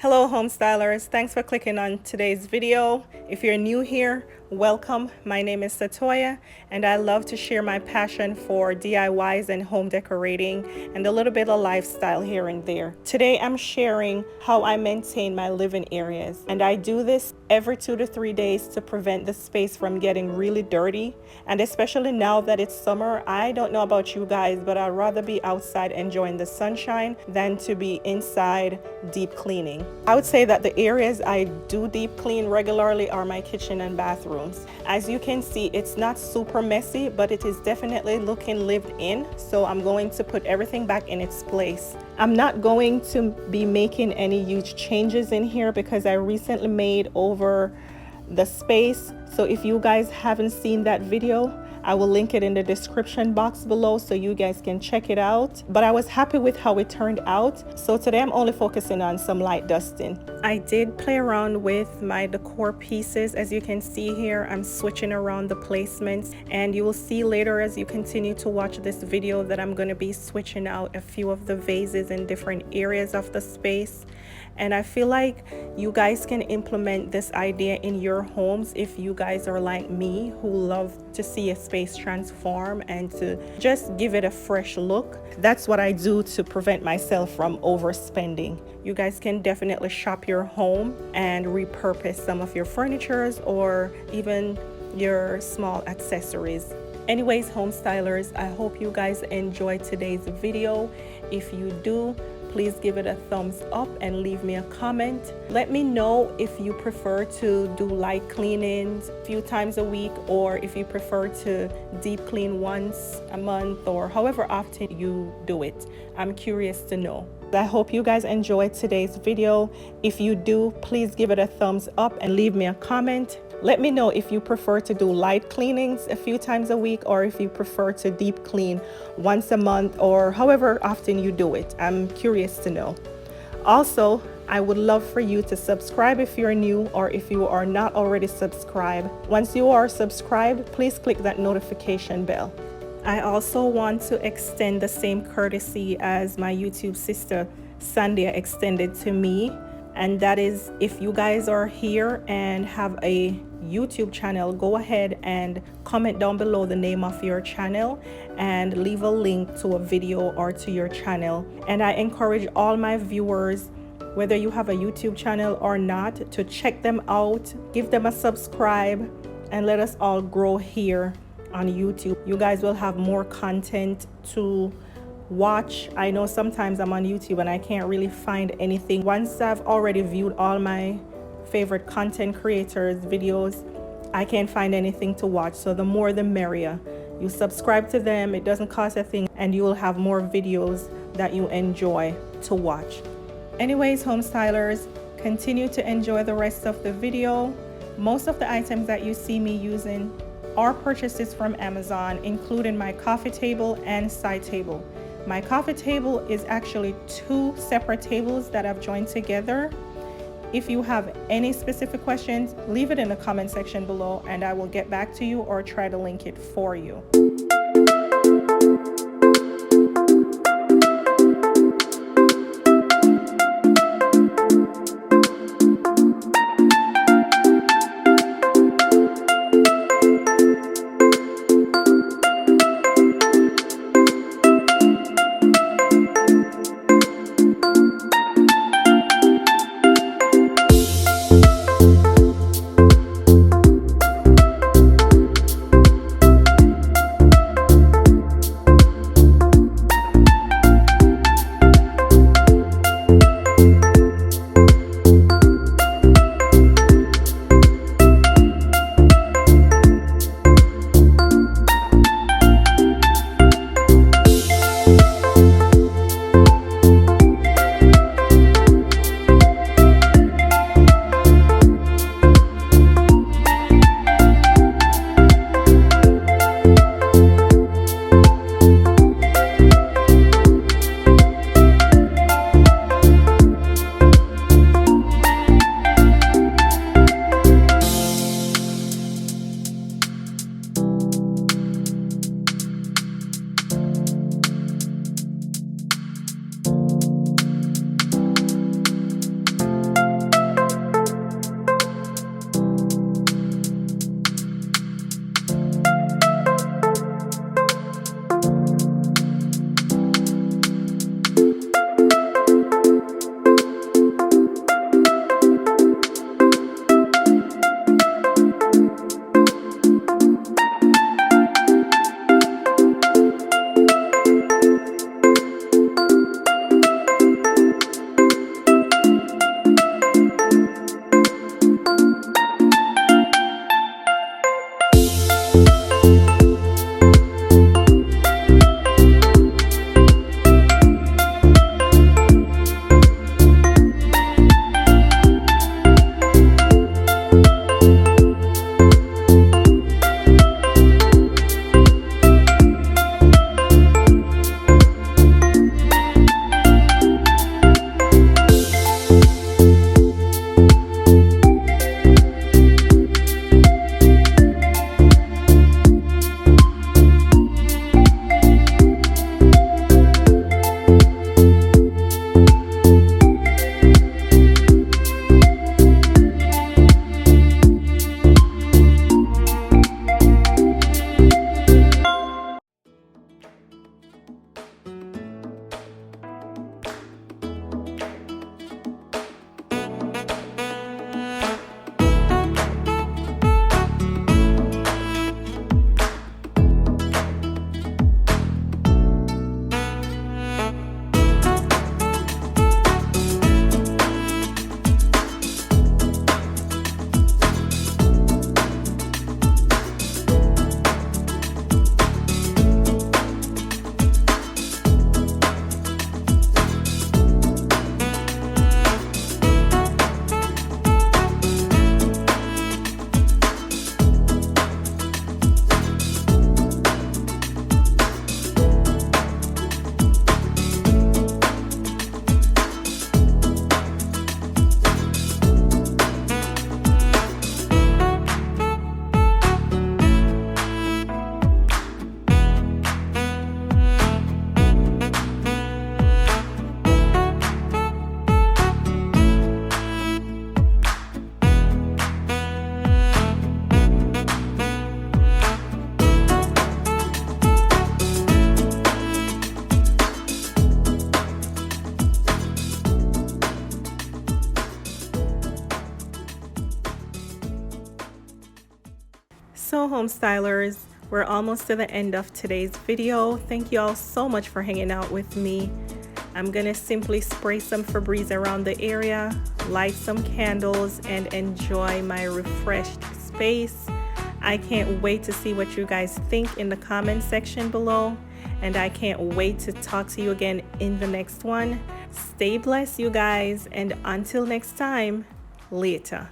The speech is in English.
Hello home stylers, thanks for clicking on today's video. If you're new here, welcome. My name is Satoya and I love to share my passion for DIYs and home decorating and a little bit of lifestyle here and there. Today I'm sharing how I maintain my living areas, and I do this every 2 to 3 days to prevent the space from getting really dirty. And especially now that it's summer, I don't know about you guys, but I'd rather be outside enjoying the sunshine than to be inside deep cleaning. I would say that the areas I do deep clean regularly are my kitchen and bathrooms. As you can see, it's not super messy, but it is definitely looking lived in. So I'm going to put everything back in its place. I'm not going to be making any huge changes in here because I recently made over the space. So if you guys haven't seen that video, I will link it in the description box below so you guys can check it out. But I was happy with how it turned out. So today I'm only focusing on some light dusting. I did play around with my decor pieces. As you can see here, I'm switching around the placements, and you will see later as you continue to watch this video that I'm going to be switching out a few of the vases in different areas of the space. And I feel like you guys can implement this idea in your homes if you guys are like me, who love to see a space transform and to just give it a fresh look. That's what I do to prevent myself from overspending. You guys can definitely shop your home and repurpose some of your furnitures or even your small accessories. Anyways, home stylers, I hope you guys enjoyed today's video. If you do, please give it a thumbs up and leave me a comment. Let me know if you prefer to do light cleanings a few times a week, or if you prefer to deep clean once a month, or however often you do it. I'm curious to know. I hope you guys enjoyed today's video. If you do, please give it a thumbs up and leave me a comment. Let me know if you prefer to do light cleanings a few times a week, or if you prefer to deep clean once a month, or however often you do it. I'm curious to know. Also, I would love for you to subscribe if you're new, or if you are not already subscribed. Once you are subscribed, please click that notification bell. I also want to extend the same courtesy as my YouTube sister Sandia extended to me. And that is, if you guys are here and have a YouTube channel, go ahead and comment down below the name of your channel and leave a link to a video or to your channel. And I encourage all my viewers, whether you have a YouTube channel or not, to check them out, give them a subscribe, and let us all grow here on YouTube. You guys will have more content to watch. I know sometimes I'm on YouTube and I can't really find anything. Once I've already viewed all my favorite content creators' videos, I can't find anything to watch. So the more the merrier. You subscribe to them, it doesn't cost a thing, and you will have more videos that you enjoy to watch. Anyways, home stylers, continue to enjoy the rest of the video. Most of the items that you see me using are purchases from Amazon, including my coffee table and side table. My coffee table is actually 2 separate tables that I've joined together. If you have any specific questions, leave it in the comment section below and I will get back to you or try to link it for you. So home stylers, we're almost to the end of today's video. Thank you all so much for hanging out with me. I'm gonna simply spray some Febreze around the area, light some candles, and enjoy my refreshed space. I can't wait to see what you guys think in the comment section below, and I can't wait to talk to you again in the next one. Stay blessed, you guys, and until next time, later.